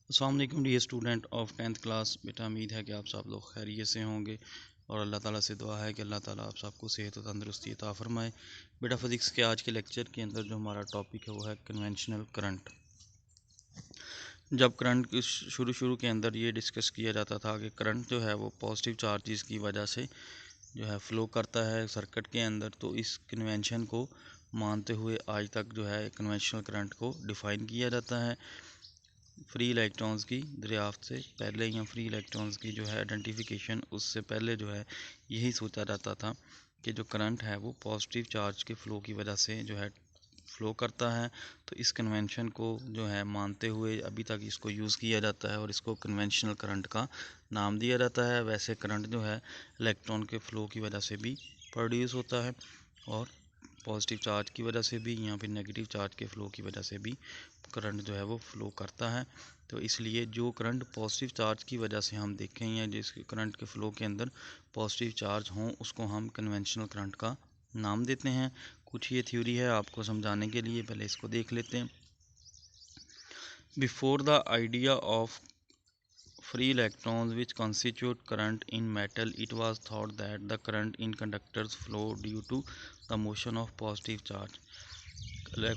अस्सलाम वालेकुम dear student of 10th class. बेटा उम्मीद है कि आप सब लोग खैरियत से होंगे और अल्लाह ताला से दुआ है कि अल्लाह ताला आप सबको सेहत और तंदरुस्ती अता फरमाए। बेटा फिज़िक्स के आज के लेक्चर के अंदर जो हमारा टॉपिक है वो है कन्वेंशनल करंट। जब करंट के शुरू के अंदर ये डिस्कस किया जाता था कि करंट जो है वो पॉजिटिव चार्जेस की वजह से जो है फ़्लो करता है सर्किट के अंदर, तो इस कन्वेंशन को मानते हुए आज तक जो है कन्वेंशनल करंट को डिफ़ाइन किया जाता है। फ्री इलेक्ट्रॉन्स की दरियाफ्त से पहले या फ्री इलेक्ट्रॉन्स की जो है आइडेंटिफिकेशन उससे पहले जो है यही सोचा जाता था कि जो करंट है वो पॉजिटिव चार्ज के फ़्लो की वजह से जो है फ़्लो करता है। तो इस कन्वेंशन को जो है मानते हुए अभी तक इसको यूज़ किया जाता है और इसको कन्वेंशनल करंट का नाम दिया जाता है। वैसे करंट जो है इलेक्ट्रॉन के फ़्लो की वजह से भी प्रोड्यूस होता है और पॉजिटिव चार्ज की वजह से भी या फिर नेगेटिव चार्ज के फ़्लो की वजह से भी करंट जो है वो फ़्लो करता है। तो इसलिए जो करंट पॉजिटिव चार्ज की वजह से हम देखें या जिस करंट के फ़्लो के अंदर पॉजिटिव चार्ज हों उसको हम कन्वेंशनल करंट का नाम देते हैं। कुछ ये थ्योरी है आपको समझाने के लिए, पहले इसको देख लेते हैं। Before the idea of free electrons which constitute current in metal, it was thought that the current in conductors flow due to the motion of positive charge.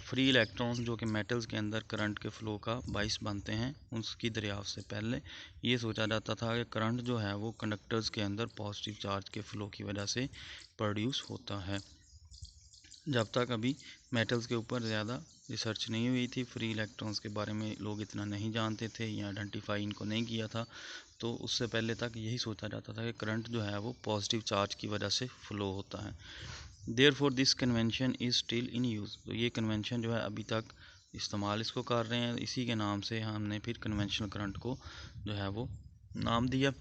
Free electrons जो कि मेटल्स के अंदर करंट के flow का बाइस बनते हैं, उसकी दरियाफ्त से पहले ये सोचा जाता था कि करंट जो है वो कंडक्टर्स के अंदर पॉजिटिव चार्ज के फ़्लो की वजह से प्रोड्यूस होता है। जब तक अभी मेटल्स के ऊपर ज़्यादा रिसर्च नहीं हुई थी, फ्री इलेक्ट्रॉन्स के बारे में लोग इतना नहीं जानते थे या आइडेंटिफाई इनको नहीं किया था, तो उससे पहले तक यही सोचा जाता था कि करंट जो है वो पॉजिटिव चार्ज की वजह से फ़्लो होता है। Therefore this convention is still in use. तो ये कन्वेंशन जो है अभी तक इस्तेमाल इसको कर रहे हैं, इसी के नाम से हमने फिर कन्वेंशनल करंट को जो है वो नाम दिया।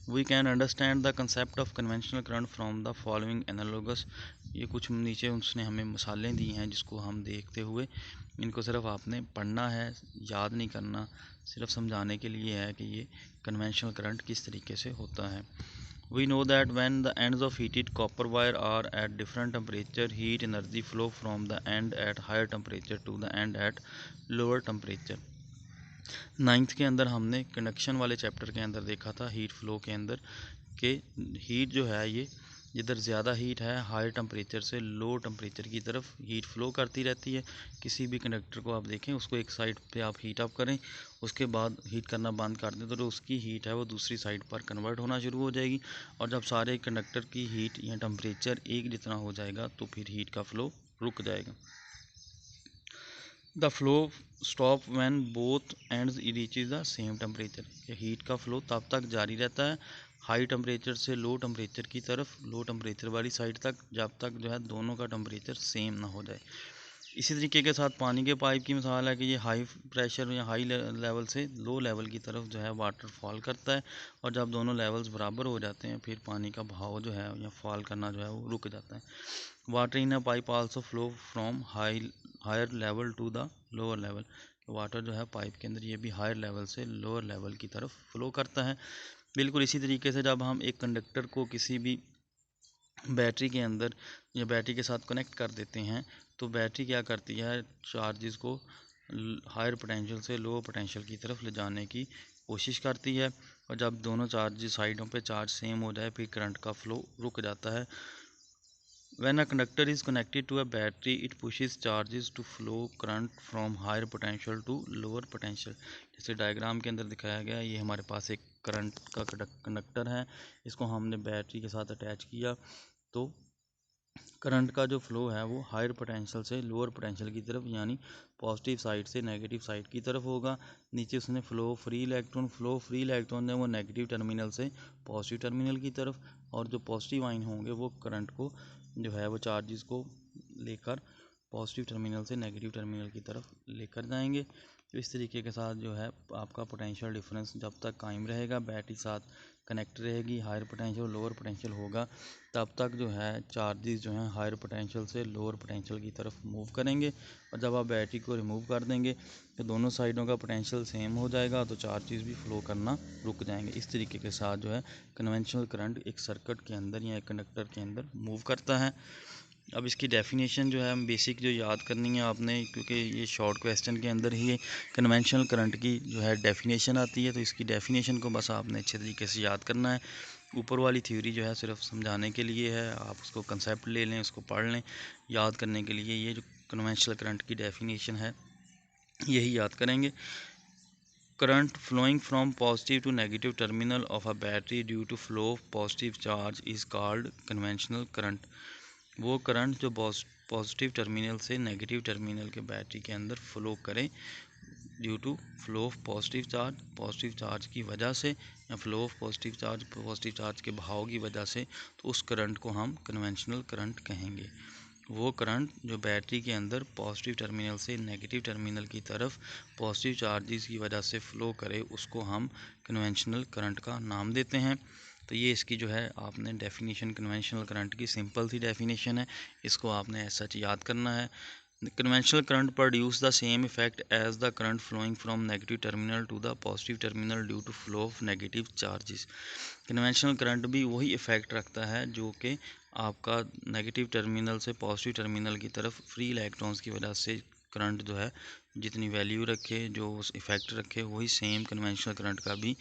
We can understand the concept of conventional current from the following analogous. ये कुछ नीचे उसने हमें मिसालें दी हैं जिसको हम देखते हुए, इनको सिर्फ आपने पढ़ना है, याद नहीं करना, सिर्फ समझाने के लिए है कि ये कन्वेंशनल करंट किस तरीके से होता है। We know that when the ends of heated copper wire are at different temperature, heat energy flow from the end at higher temperature to the end at lower temperature. Ninth के अंदर हमने conduction वाले chapter के अंदर देखा था heat flow के अंदर कि हीट जो है ये जिधर ज़्यादा हीट है हाई टेम्परेचर से लो टेम्परेचर की तरफ हीट फ्लो करती रहती है। किसी भी कंडक्टर को आप देखें, उसको एक साइड पे आप हीट अप करें, उसके बाद हीट करना बंद कर दें तो जो उसकी हीट है वो दूसरी साइड पर कन्वर्ट होना शुरू हो जाएगी और जब सारे कंडक्टर की हीट या टेम्परेचर एक जितना हो जाएगा तो फिर हीट का फ्लो रुक जाएगा। The flow stop when both ends reaches the same temperature. Heat का फ्लो तब तक जारी रहता है हाई टेम्परेचर से लो टेम्परेचर की तरफ, लो टेम्परेचर वाली साइड तक, जब तक जो है दोनों का टेम्परेचर सेम ना हो जाए। इसी तरीके के साथ पानी के पाइप की मिसाल है कि ये हाई प्रेशर या हाई लेवल से लो लेवल की तरफ जो है वाटर फॉल करता है और जब दोनों लेवल्स बराबर हो जाते हैं फिर पानी का बहाव जो है या फॉल करना जो है वो रुक जाता है। Water in a pipe also flow from higher level to the lower level. Water जो है पाइप के अंदर ये भी हायर लेवल से लोअर लेवल की तरफ फ्लो करता है। बिल्कुल इसी तरीके से जब हम एक कंडक्टर को किसी भी बैटरी के अंदर या बैटरी के साथ कनेक्ट कर देते हैं तो बैटरी क्या करती है, चार्जेस को हायर पोटेंशियल से लोअर पोटेंशियल की तरफ ले जाने की कोशिश करती है और जब दोनों चार्ज साइडों पे चार्ज सेम हो जाए फिर करंट का फ्लो रुक जाता है। When a conductor is connected to a battery, it pushes charges to flow current from higher potential to lower potential. जैसे डायग्राम के अंदर दिखाया गया, ये हमारे पास एक करंट का कंडक्टर है, इसको हमने बैटरी के साथ अटैच किया तो करंट का जो फ्लो है वो हायर पोटेंशियल से लोअर पोटेंशियल की तरफ यानी पॉजिटिव साइड से नेगेटिव साइड की तरफ होगा। नीचे उसने फ्री इलेक्ट्रॉन है वो नेगेटिव टर्मिनल से पॉजिटिव टर्मिनल की तरफ, और जो पॉजिटिव आइन होंगे वो करंट को जो है वो चार्जेस को लेकर पॉजिटिव टर्मिनल से नेगेटिव टर्मिनल की तरफ लेकर जाएंगे। तो इस तरीके के साथ जो है आपका पोटेंशियल डिफरेंस जब तक कायम रहेगा, बैटरी साथ कनेक्ट रहेगी, हायर पोटेंशियल लोअर पोटेंशियल होगा, तब तक जो है चार्जेस जो हैं हायर पोटेंशियल से लोअर पोटेंशियल की तरफ मूव करेंगे और जब आप बैटरी को रिमूव कर देंगे तो दोनों साइडों का पोटेंशियल सेम हो जाएगा तो चार्जेस भी फ्लो करना रुक जाएंगे। इस तरीके के साथ जो है कन्वेंशनल करंट एक सर्किट के अंदर या एक कंडक्टर के अंदर मूव करता है। अब इसकी डेफिनेशन जो है हम बेसिक जो याद करनी है आपने, क्योंकि ये शॉर्ट क्वेश्चन के अंदर ही कन्वेंशनल करंट की जो है डेफिनेशन आती है, तो इसकी डेफिनेशन को बस आपने अच्छे तरीके से याद करना है। ऊपर वाली थ्योरी जो है सिर्फ समझाने के लिए है, आप उसको कंसेप्ट ले लें, उसको पढ़ लें। याद करने के लिए ये जो कन्वेंशनल करंट की डेफिनेशन है यही याद करेंगे। Current flowing from positive to negative terminal of a battery due to flow of positive charge is called conventional current। वो करंट जो पॉजिटिव टर्मिनल से नेगेटिव टर्मिनल के बैटरी के अंदर फ्लो करे due to flow of positive charge की वजह से, या फ्लो ऑफ पॉजिटिव चार्ज के बहाव की वजह से, तो उस करंट को हम कन्वेंशनल करंट कहेंगे। वो करंट जो बैटरी के अंदर पॉजिटिव टर्मिनल से नेगेटिव टर्मिनल की तरफ पॉजिटिव चार्जेस की वजह से फ़्लो करे, उसको हम कन्वेंशनल करंट का नाम देते हैं। तो ये इसकी जो है आपने डेफिनेशन कन्वेंशनल करंट की सिंपल सी डेफिनेशन है, इसको आपने ऐसा याद करना है। Conventional current produce the same effect as the current flowing from negative terminal to the positive terminal due to flow of negative charges. Conventional current भी वही इफेक्ट रखता है जो कि आपका नेगेटिव टर्मिनल से पॉजिटिव टर्मिनल की तरफ फ्री इलेक्ट्रॉन्स की वजह से करंट जो है जितनी वैल्यू रखे, जो उस इफ़ेक्ट रखे, वही सेम कन्वेंशनल करंट का भी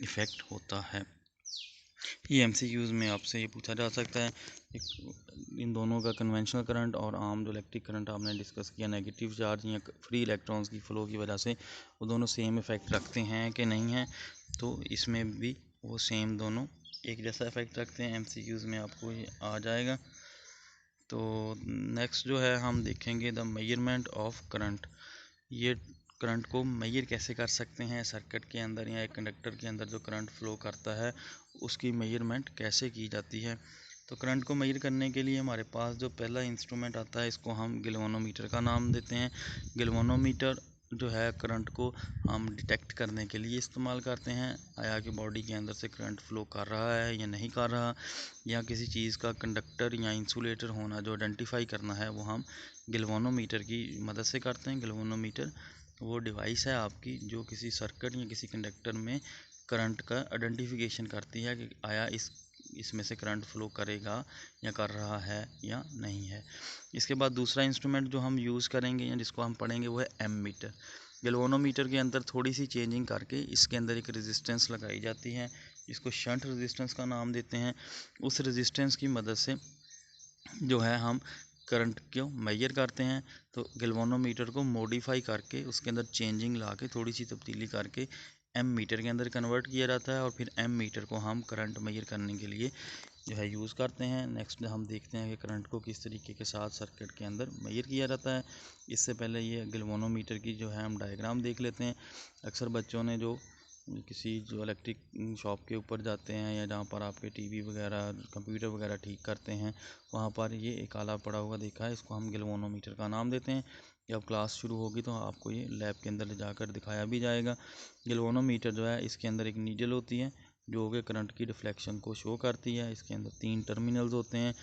इफ़ेक्ट होता है। ये एमसीक्यूज़ में आपसे ये पूछा जा सकता है, इन दोनों का कन्वेंशनल करंट और आम जो इलेक्ट्रिक करंट आपने डिस्कस किया नेगेटिव चार्ज या फ्री इलेक्ट्रॉन्स की फ़्लो की वजह से, वो दोनों सेम इफ़ेक्ट रखते हैं कि नहीं हैं। तो इसमें भी वो सेम दोनों एक जैसा इफ़ेक्ट रखते हैं। एमसीक्यूज़ में आपको ये आ जाएगा। तो नेक्स्ट जो है हम देखेंगे द मेजरमेंट ऑफ करंट। ये करंट को मेजर कैसे कर सकते हैं, सर्किट के अंदर या एक कंडक्टर के अंदर जो करंट फ्लो करता है उसकी मेजरमेंट कैसे की जाती है। तो करंट को मेजर करने के लिए हमारे पास जो पहला इंस्ट्रूमेंट आता है इसको हम गैल्वेनोमीटर का नाम देते हैं। गैल्वेनोमीटर जो है करंट को हम डिटेक्ट करने के लिए इस्तेमाल करते हैं, आया कि बॉडी के अंदर से करंट फ्लो कर रहा है या नहीं कर रहा, या किसी चीज़ का कंडक्टर या इंसुलेटर होना जो आइडेंटिफाई करना है वो हम गैल्वेनोमीटर की मदद से करते हैं। गैल्वेनोमीटर वो डिवाइस है आपकी जो किसी सर्किट या किसी कंडक्टर में करंट का आइडेंटिफिकेशन करती है कि आया इसमें से करंट फ्लो करेगा या कर रहा है या नहीं है। इसके बाद दूसरा इंस्ट्रूमेंट जो हम यूज़ करेंगे या जिसको हम पढ़ेंगे वो है एमीटर। गैल्वेनोमीटर के अंदर थोड़ी सी चेंजिंग करके इसके अंदर एक रेजिस्टेंस लगाई जाती है, इसको शंट रेजिस्टेंस का नाम देते हैं। उस रेजिस्टेंस की मदद से जो है हम करंट को मेजर करते हैं। तो गैल्वेनोमीटर को मॉडिफाई करके उसके अंदर चेंजिंग ला के थोड़ी सी तब्दीली करके एम मीटर के अंदर कन्वर्ट किया जाता है, और फिर एम मीटर को हम करंट मेजर करने के लिए जो है यूज़ करते हैं। नेक्स्ट हम देखते हैं कि करंट को किस तरीके के साथ सर्किट के अंदर मेजर किया जाता है। इससे पहले ये गैल्वेनोमीटर की जो है हम डायग्राम देख लेते हैं। अक्सर बच्चों ने जो किसी जो इलेक्ट्रिक शॉप के ऊपर जाते हैं या जहाँ पर आपके टीवी वगैरह कंप्यूटर वगैरह ठीक करते हैं, वहाँ पर ये एक आला पड़ा हुआ देखा है, इसको हम गैल्वेनोमीटर का नाम देते हैं। जब क्लास शुरू होगी तो आपको ये लैब के अंदर ले जाकर दिखाया भी जाएगा। गैल्वेनोमीटर जो है इसके अंदर एक नीडल होती है जो कि करंट की डिफ्लेक्शन को शो करती है। इसके अंदर 3 टर्मिनल्स होते हैं,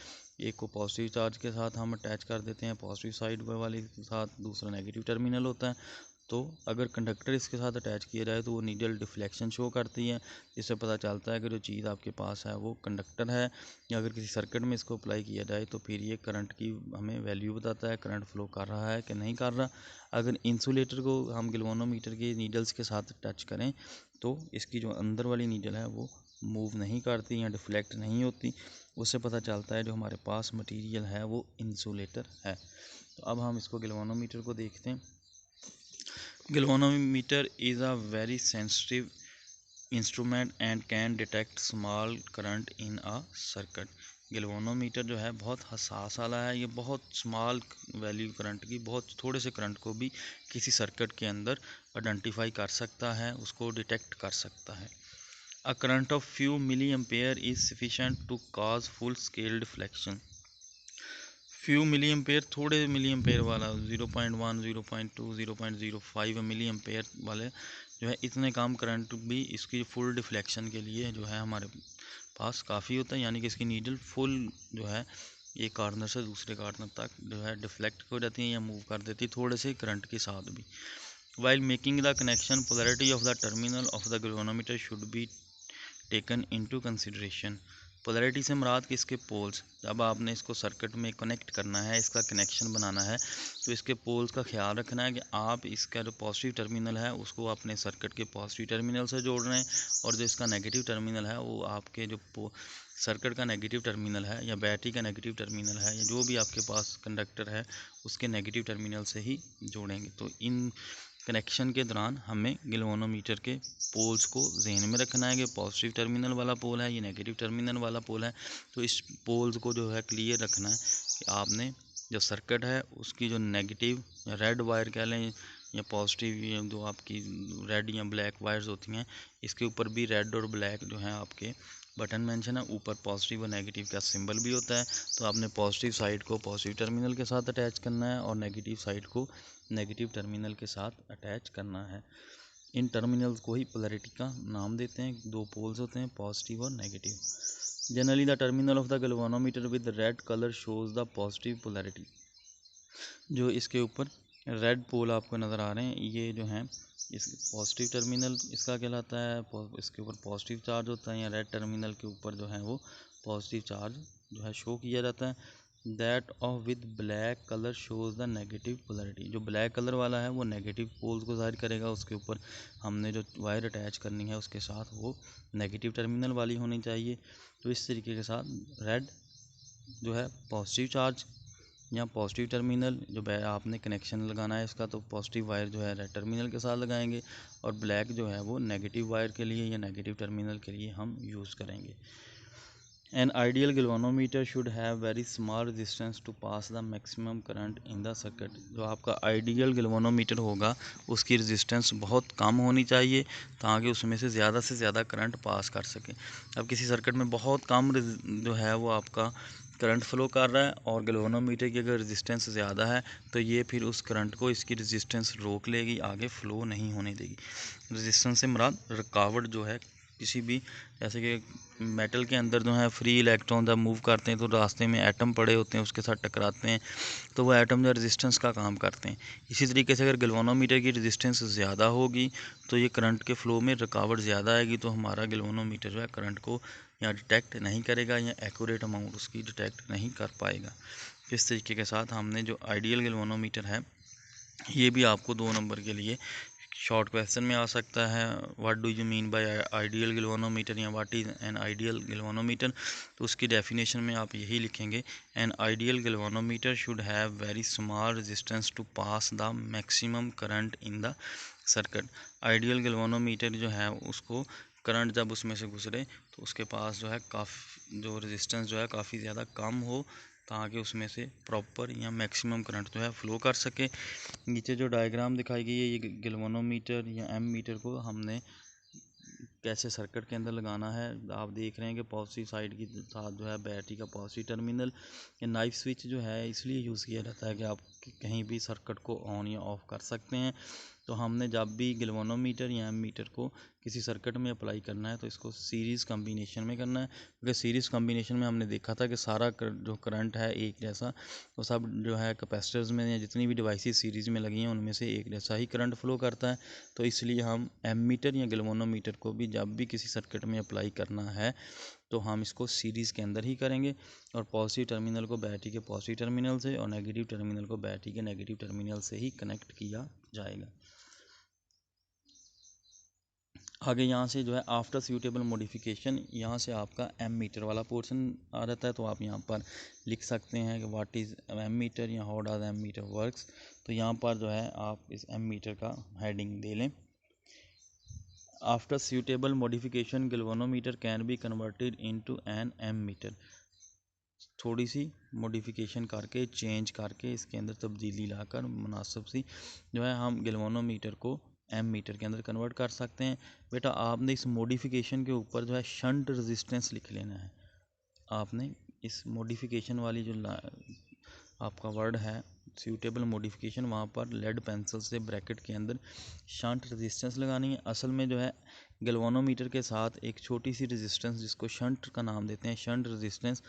एक को पॉजिटिव चार्ज के साथ हम अटैच कर देते हैं पॉजिटिव साइड वाले के साथ, दूसरा नेगेटिव टर्मिनल होता है। तो अगर कंडक्टर इसके साथ अटैच किया जाए तो वो नीडल डिफ्लेक्शन शो करती है, इससे पता चलता है कि जो चीज़ आपके पास है वो कंडक्टर है। या अगर किसी सर्किट में इसको अप्लाई किया जाए तो फिर ये करंट की हमें वैल्यू बताता है, करंट फ्लो कर रहा है कि नहीं कर रहा। अगर इंसुलेटर को हम गैल्वेनोमीटर के नीडल्स के साथ टच करें तो इसकी जो अंदर वाली नीडल है वो मूव नहीं करती या डिफ्लेक्ट नहीं होती, उससे पता चलता है जो हमारे पास मटेरियल है वो इंसुलेटर है। तो अब हम इसको गैल्वेनोमीटर को देखते हैं। Galvanometer is a very sensitive instrument and can detect small current in a circuit। Galvanometer जो है बहुत हसास वाला है, ये बहुत स्मॉल वैल्यू करंट की, बहुत थोड़े से करंट को भी किसी सर्किट के अंदर आइडेंटिफाई कर सकता है, उसको डिटेक्ट कर सकता है। A current of few milliampere is sufficient to cause full scale deflection. Few milliampere, थोड़े मिली एम्पेयर वाला 0.1 0.2 0.05 मिली एम्पेयर वाले जो है इतने काम करंट भी इसकी फुल डिफ्लेक्शन के लिए जो है हमारे पास काफ़ी होता है, यानी कि इसकी नीडल फुल जो है एक कॉर्नर से दूसरे कॉर्नर तक जो है डिफ्लेक्ट हो जाती है या मूव कर देती है थोड़े से करंट के साथ भी। While making the connection polarity of the terminal of the galvanometer should be taken into consideration. Polarity से मुराद कि इसके पोल्स, जब आपने इसको सर्किट में कनेक्ट करना है, इसका कनेक्शन बनाना है, तो इसके पोल्स का ख्याल रखना है कि आप इसका जो पॉजिटिव टर्मिनल है उसको अपने सर्किट के पॉजिटिव टर्मिनल से जोड़ रहे हैं, और जो इसका नेगेटिव टर्मिनल है वो आपके जो सर्किट का नेगेटिव टर्मिनल है या बैटरी का नेगेटिव टर्मिनल है या जो भी आपके पास कंडक्टर है उसके नेगेटिव टर्मिनल से ही जोड़ेंगे। तो इन कनेक्शन के दौरान हमें गैल्वेनोमीटर के पोल्स को ध्यान में रखना है कि पॉजिटिव टर्मिनल वाला पोल है, ये नेगेटिव टर्मिनल वाला पोल है। तो इस पोल्स को जो है क्लियर रखना है कि आपने जो सर्किट है उसकी जो नेगेटिव या रेड वायर कह लें या पॉजिटिव, जो आपकी रेड या ब्लैक वायर्स होती हैं, इसके ऊपर भी रेड और ब्लैक जो है आपके बटन मेंशन है, ऊपर पॉजिटिव और नेगेटिव का सिंबल भी होता है। तो आपने पॉजिटिव साइड को पॉजिटिव टर्मिनल के साथ अटैच करना है और नेगेटिव साइड को नेगेटिव टर्मिनल के साथ अटैच करना है। इन टर्मिनल्स को ही पोलैरिटी का नाम देते हैं। दो पोल्स होते हैं, पॉजिटिव और negative. Generally the terminal of the galvanometer with red colour shows the positive polarity. जो इसके ऊपर रेड पोल आपको नज़र आ रहे हैं, ये जो हैं इस पॉजिटिव टर्मिनल इसका कहलाता है, इसके ऊपर पॉजिटिव चार्ज होता है, या रेड टर्मिनल के ऊपर जो है वो पॉजिटिव चार्ज जो है शो किया जाता है। That of with black colour shows the negative polarity. जो ब्लैक कलर वाला है वो नेगेटिव पोल्स को जाहिर करेगा, उसके ऊपर हमने जो वायर अटैच करनी है उसके साथ वो नेगेटिव टर्मिनल वाली होनी चाहिए। तो इस तरीके के साथ रेड जो है पॉजिटिव चार्ज या पॉजिटिव टर्मिनल, जो आपने कनेक्शन लगाना है इसका, तो पॉजिटिव वायर जो है रेड टर्मिनल के साथ लगाएंगे, और ब्लैक जो है वो नेगेटिव वायर के लिए या नेगेटिव टर्मिनल के लिए हम यूज़ करेंगे। An ideal galvanometer should have very small resistance to pass the maximum current in the circuit। जो आपका आइडियल गैल्वेनोमीटर होगा उसकी रेजिस्टेंस बहुत कम होनी चाहिए ताकि उसमें से ज़्यादा करंट पास कर सके। अब किसी सर्किट में बहुत कम जो है वो आपका करंट फ्लो कर रहा है और गैल्वेनोमीटर की अगर रेजिस्टेंस ज़्यादा है तो ये फिर उस करंट को इसकी रेजिस्टेंस रोक लेगी, आगे फ्लो नहीं होने देगी। रेजिस्टेंस से मुराद रुकावट जो है किसी भी, जैसे कि मेटल के अंदर जो है फ्री इलेक्ट्रॉन जब मूव करते हैं तो रास्ते में एटम पड़े होते हैं, उसके साथ टकराते हैं, तो वो एटम जो रेजिस्टेंस का काम करते हैं। इसी तरीके से अगर गैल्वेनोमीटर की रेजिस्टेंस ज़्यादा होगी तो ये करंट के फ्लो में रुकावट ज़्यादा आएगी, तो हमारा गैल्वेनोमीटर जो है करंट को या डिटेक्ट नहीं करेगा या एक्यूरेट अमाउंट उसकी डिटेक्ट नहीं कर पाएगा। इस तरीके के साथ हमने जो आइडियल गैल्वेनोमीटर है, ये भी आपको 2 नंबर के लिए शॉर्ट क्वेश्चन में आ सकता है। What do you mean by ideal galvanometer या what is an ideal galvanometer. तो उसकी डेफिनेशन में आप यही लिखेंगे, an ideal galvanometer should have very small resistance to pass the maximum current in the circuit. Ideal galvanometer जो है उसको करंट जब उसमें से गुजरे तो उसके पास जो है काफ़ी जो रेजिस्टेंस जो है काफ़ी ज़्यादा कम हो ताकि उसमें से प्रॉपर या मैक्सिमम करंट जो है फ्लो कर सके। नीचे जो डायग्राम दिखाई गई है, ये गैल्वेनोमीटर या एम मीटर को हमने कैसे सर्किट के अंदर लगाना है। आप देख रहे हैं कि पॉजिटिव साइड के साथ जो है बैटरी का पॉजिटिव टर्मिनल, ये नाइफ स्विच जो है इसलिए यूज़ किया जाता है कि आप कहीं भी सर्किट को ऑन या ऑफ़ कर सकते हैं। तो हमने जब भी गैल्वेनोमीटर या एम मीटर को किसी सर्किट में अप्लाई करना है तो इसको सीरीज़ कम्बिनेशन में करना है, क्योंकि सीरीज़ कम्बिनेशन में हमने देखा था कि सारा जो करंट है एक जैसा, वो सब जो है कैपेसिटर्स में या जितनी भी डिवाइसेस सीरीज़ में लगी हैं उनमें से एक जैसा ही करंट फ्लो करता है। तो इसलिए हम एम मीटर या गैल्वेनोमीटर को भी जब भी किसी सर्किट में अप्लाई करना है तो हम इसको सीरीज़ के अंदर ही करेंगे, और पॉजिटिव टर्मिनल को बैटरी के पॉजिटिव टर्मिनल से और नेगेटिव टर्मिनल को बैटरी के नेगेटिव टर्मिनल से ही कनेक्ट किया जाएगा। आगे यहाँ से जो है आफ्टर सूटेबल मॉडिफिकेशन, यहाँ से आपका एम मीटर वाला पोर्शन आ जाता है। तो आप यहाँ पर लिख सकते हैं कि व्हाट इज़ एम मीटर या how does ammeter works. तो यहाँ पर जो है आप इस एम मीटर का हेडिंग दे लें, after suitable modification galvanometer can be converted into an ammeter. थोड़ी सी मॉडिफिकेशन करके, चेंज करके, इसके अंदर तब्दीली लाकर मुनासिब सी जो है हम गैल्वेनोमीटर को एम मीटर के अंदर कन्वर्ट कर सकते हैं। बेटा आपने इस मॉडिफिकेशन के ऊपर जो है शंट रेजिस्टेंस लिख लेना है। आपने इस मॉडिफिकेशन वाली जो आपका वर्ड है सूटेबल मॉडिफिकेशन, वहाँ पर लेड पेंसिल से ब्रैकेट के अंदर शंट रेजिस्टेंस लगानी है। असल में जो है गैल्वेनोमीटर के साथ एक छोटी सी रेजिस्टेंस जिसको शंट का नाम देते हैं, शंट रेजिस्टेंस,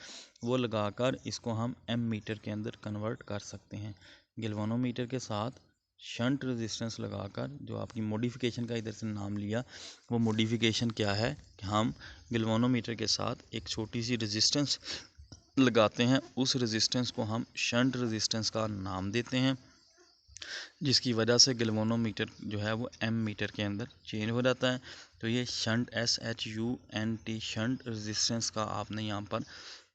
वो लगाकर इसको हम एम मीटर के अंदर कन्वर्ट कर सकते हैं। गैल्वेनोमीटर के साथ शंट रेजिस्टेंस लगाकर जो आपकी मॉडिफिकेशन का इधर से नाम लिया, वो मॉडिफिकेशन क्या है कि हम गैल्वेनोमीटर के साथ एक छोटी सी रेजिस्टेंस लगाते हैं। उस रेजिस्टेंस को हम शंट रेजिस्टेंस का नाम देते हैं, जिसकी वजह से गैल्वेनोमीटर जो है वो एम मीटर के अंदर चेंज हो जाता है। तो ये शंट SHUNT शंट रेजिस्टेंस का आपने यहाँ पर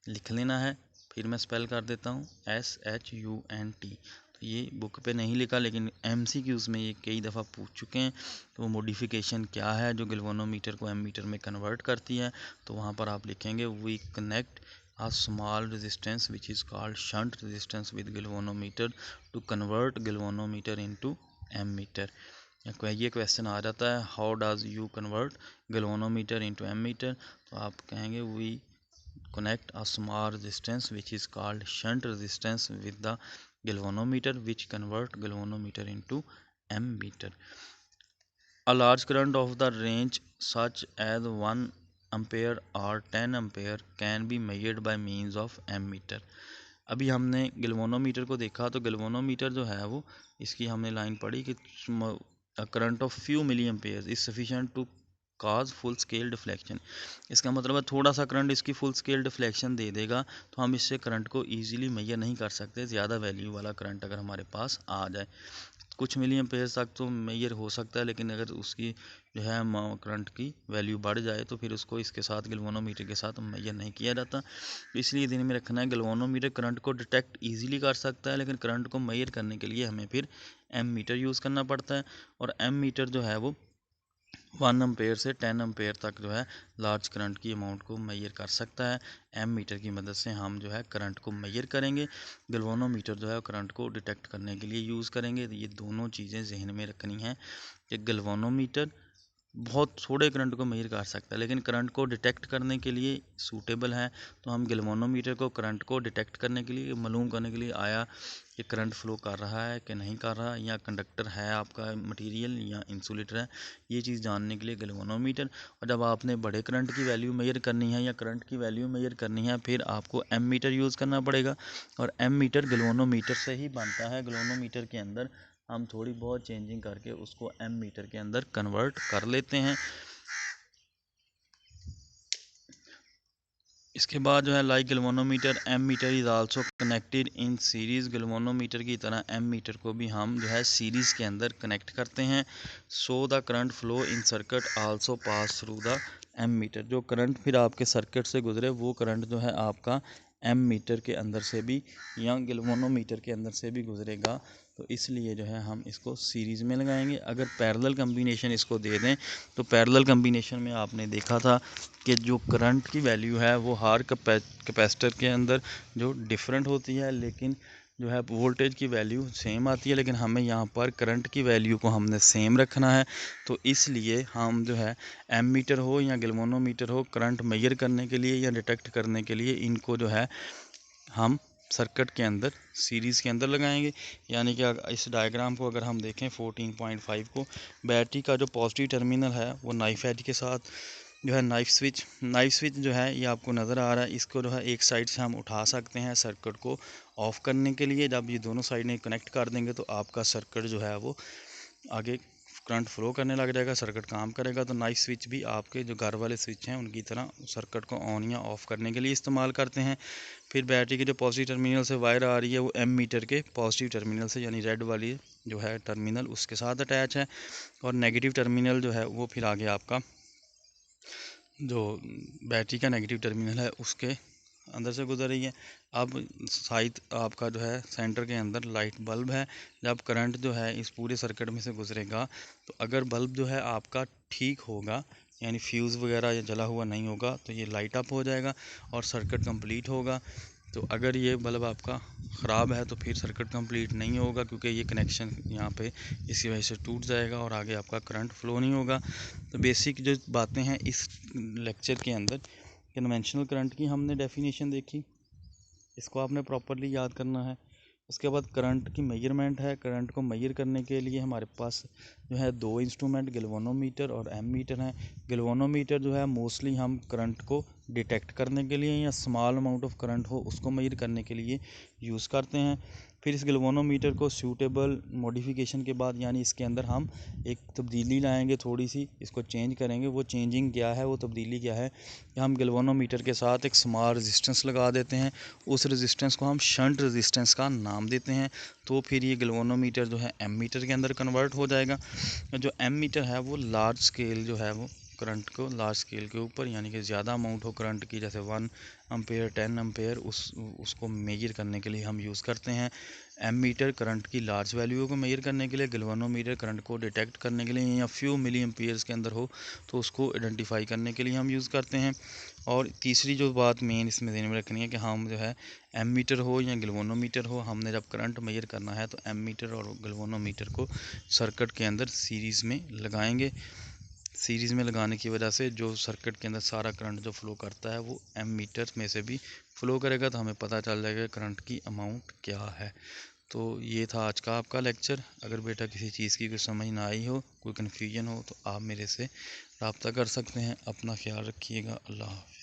लिख लेना है। फिर मैं स्पेल कर देता हूँ SHUNT। तो ये बुक पे नहीं लिखा, लेकिन MCQs में ये कई दफ़ा पूछ चुके हैं। तो वो मॉडिफिकेशन क्या है जो गैल्वेनोमीटर को एम मीटर में कन्वर्ट करती है, तो वहाँ पर आप लिखेंगे we connect a small resistance which is called shunt resistance with galvanometer to convert galvanometer into ammeter। ये क्वेश्चन आ जाता है, how does you convert galvanometer into ammeter। तो आप कहेंगे we connect a small resistance which is called shunt resistance with the galvanometer which convert galvanometer into ammeter। A large current of the range such as 1 ampere or 10 ampere can be measured by means of ammeter। अभी हमने galvanometer को देखा, तो galvanometer जो है वो, इसकी हमने लाइन पढ़ी कि current of few milliampere is sufficient to cause full scale deflection. इसका मतलब है थोड़ा सा करंट इसकी फुल स्केल डिफ्लेक्शन दे देगा, तो हम इससे करंट को ईजिली मेजर नहीं कर सकते। ज़्यादा वैल्यू वाला करंट अगर हमारे पास आ जाए, कुछ मिली एम्पेयर तक तो मेजर हो सकता है, लेकिन अगर उसकी जो है करंट की वैल्यू बढ़ जाए तो फिर उसको इसके साथ गैल्वेनोमीटर के साथ मेजर नहीं किया जाता। तो इसलिए ध्यान में रखना है, गैल्वेनोमीटर करंट को डिटेक्ट इजीली कर सकता है, लेकिन करंट को मेजर करने के लिए हमें फिर एम मीटर यूज़ करना पड़ता है। और एम मीटर जो है वो 1 एम्पेयर से 10 एम्पेयर तक जो है लार्ज करंट की अमाउंट को मेजर कर सकता है। एम मीटर की मदद से हम जो है करंट को मेजर करेंगे, गैल्वेनोमीटर जो है करंट को डिटेक्ट करने के लिए यूज़ करेंगे। ये दोनों चीज़ें जहन में रखनी है कि गैल्वेनोमीटर बहुत थोड़े करंट को मेजर कर सकता है, लेकिन करंट को डिटेक्ट करने के लिए सूटेबल है। तो हम गैल्वेनोमीटर को करंट को डिटेक्ट करने के लिए, मालूम करने के लिए आया कि करंट फ्लो कर रहा है कि नहीं कर रहा, या कंडक्टर है आपका मटेरियल या इंसुलेटर है, ये चीज़ जानने के लिए गैल्वेनोमीटर। और जब आपने बड़े करंट की वैल्यू मेजर करनी है या करंट की वैल्यू मेजर करनी है, फिर आपको एम मीटर यूज़ करना पड़ेगा। और एम मीटर गैल्वेनोमीटर से ही बनता है। गैल्वेनोमीटर के अंदर हम थोड़ी बहुत चेंजिंग करके उसको एम मीटर के अंदर कन्वर्ट कर लेते हैं। इसके बाद जो है like galvanometer ammeter is also connected in series. Galvanometer की तरह एम मीटर को भी हम जो है सीरीज़ के अंदर कनेक्ट करते हैं। So the current flow in circuit also pass through the ammeter. जो करंट फिर आपके सर्किट से गुजरे, वो करंट जो है आपका एम मीटर के अंदर से भी या गैल्वेनोमीटर के अंदर से भी गुजरेगा। तो इसलिए जो है हम इसको सीरीज़ में लगाएंगे। अगर पैरेलल कम्बिनेशन इसको दे दें, तो पैरेलल कम्बिनेशन में आपने देखा था कि जो करंट की वैल्यू है वो हर कैपेसिटर के अंदर जो डिफरेंट होती है, लेकिन जो है वोल्टेज की वैल्यू सेम आती है। लेकिन हमें यहाँ पर करंट की वैल्यू को हमने सेम रखना है। तो इसलिए हम जो है एम मीटर हो या गैल्वेनोमीटर हो, करंट मेजर करने के लिए या डिटेक्ट करने के लिए इनको जो है हम सर्किट के अंदर सीरीज़ के अंदर लगाएंगे। यानी कि इस डायग्राम को अगर हम देखें 14.5 को, बैटरी का जो पॉजिटिव टर्मिनल है वो नाइफ एज के साथ जो है नाइफ स्विच जो है ये आपको नज़र आ रहा है, इसको जो है एक साइड से हम उठा सकते हैं सर्किट को ऑफ़ करने के लिए। जब ये दोनों साइड में कनेक्ट कर देंगे तो आपका सर्किट जो है वो आगे करंट फ्लो करने लग जाएगा, सर्किट काम करेगा। तो नाइफ स्विच भी आपके जो घर वाले स्विच हैं उनकी तरह सर्किट को ऑन या ऑफ़ करने के लिए इस्तेमाल करते हैं। फिर बैटरी के जो पॉजिटिव टर्मिनल से वायर आ रही है वो एम मीटर के पॉजिटिव टर्मिनल से, यानी रेड वाली जो है टर्मिनल उसके साथ अटैच है। और नेगेटिव टर्मिनल जो है वो फिर आगे आपका जो बैटरी का नेगेटिव टर्मिनल है उसके अंदर से गुजर रही है। अब साइड आपका जो है सेंटर के अंदर लाइट बल्ब है। जब करंट जो है इस पूरे सर्किट में से गुजरेगा, तो अगर बल्ब जो है आपका ठीक होगा, यानी फ्यूज़ वगैरह या जला हुआ नहीं होगा, तो ये लाइट अप हो जाएगा और सर्किट कंप्लीट होगा। तो अगर ये बल्ब आपका ख़राब है तो फिर सर्किट कंप्लीट नहीं होगा, क्योंकि ये कनेक्शन यहाँ पे इसी वजह से टूट जाएगा और आगे आपका करंट फ्लो नहीं होगा। तो बेसिक जो बातें हैं इस लेक्चर के अंदर, कन्वेंशनल करंट की हमने डेफिनेशन देखी, इसको आपने प्रॉपरली याद करना है। उसके बाद करंट की मेजरमेंट है। करंट को मेजर करने के लिए हमारे पास जो है दो इंस्ट्रूमेंट गैल्वेनोमीटर और एम मीटर हैं। गैल्वेनोमीटर जो है मोस्टली हम करंट को डिटेक्ट करने के लिए या स्मॉल अमाउंट ऑफ करंट हो उसको मेजर करने के लिए यूज़ करते हैं। फिर इस गैल्वेनोमीटर को सूटेबल मॉडिफिकेशन के बाद, यानी इसके अंदर हम एक तब्दीली लाएंगे, थोड़ी सी इसको चेंज करेंगे। वो चेंजिंग क्या है, वो तब्दीली क्या है कि हम गैल्वेनोमीटर के साथ एक स्मॉल रेजिस्टेंस लगा देते हैं। उस रेजिस्टेंस को हम शंट रेजिस्टेंस का नाम देते हैं। तो फिर ये गैल्वेनोमीटर जो है एमीटर के अंदर कन्वर्ट हो जाएगा। जो एमीटर है वो लार्ज स्केल जो है वो करंट को लार्ज स्केल के ऊपर, यानी कि ज़्यादा अमाउंट हो करंट की, जैसे 1 एम्पेयर 10 एम्पेयर, उसको मेजर करने के लिए हम यूज़ करते हैं। एमीटर करंट की लार्ज वैल्यू को मेजर करने के लिए, गैल्वेनोमीटर करंट को डिटेक्ट करने के लिए, या फ्यू मिली एम्पियर्स के अंदर हो तो उसको आइडेंटिफाई करने के लिए हम यूज़ करते हैं। और तीसरी जो बात मेन इसमें ध्यान में रखनी है कि हम जो है एमीटर हो या गैल्वेनोमीटर हो, हमने जब करंट मेजर करना है तो एमीटर और गैल्वेनोमीटर को सर्किट के अंदर सीरीज़ में लगाएंगे। सीरीज़ में लगाने की वजह से जो सर्किट के अंदर सारा करंट जो फ्लो करता है वो एमीटर में से भी फ्लो करेगा, तो हमें पता चल जाएगा करंट की अमाउंट क्या है। तो ये था आज का आपका लेक्चर। अगर बेटा किसी चीज़ की कोई समझ ना आई हो, कोई कन्फ्यूजन हो, तो आप मेरे से रब्ता कर सकते हैं। अपना ख्याल रखिएगा। अल्लाह हाफ़िज़।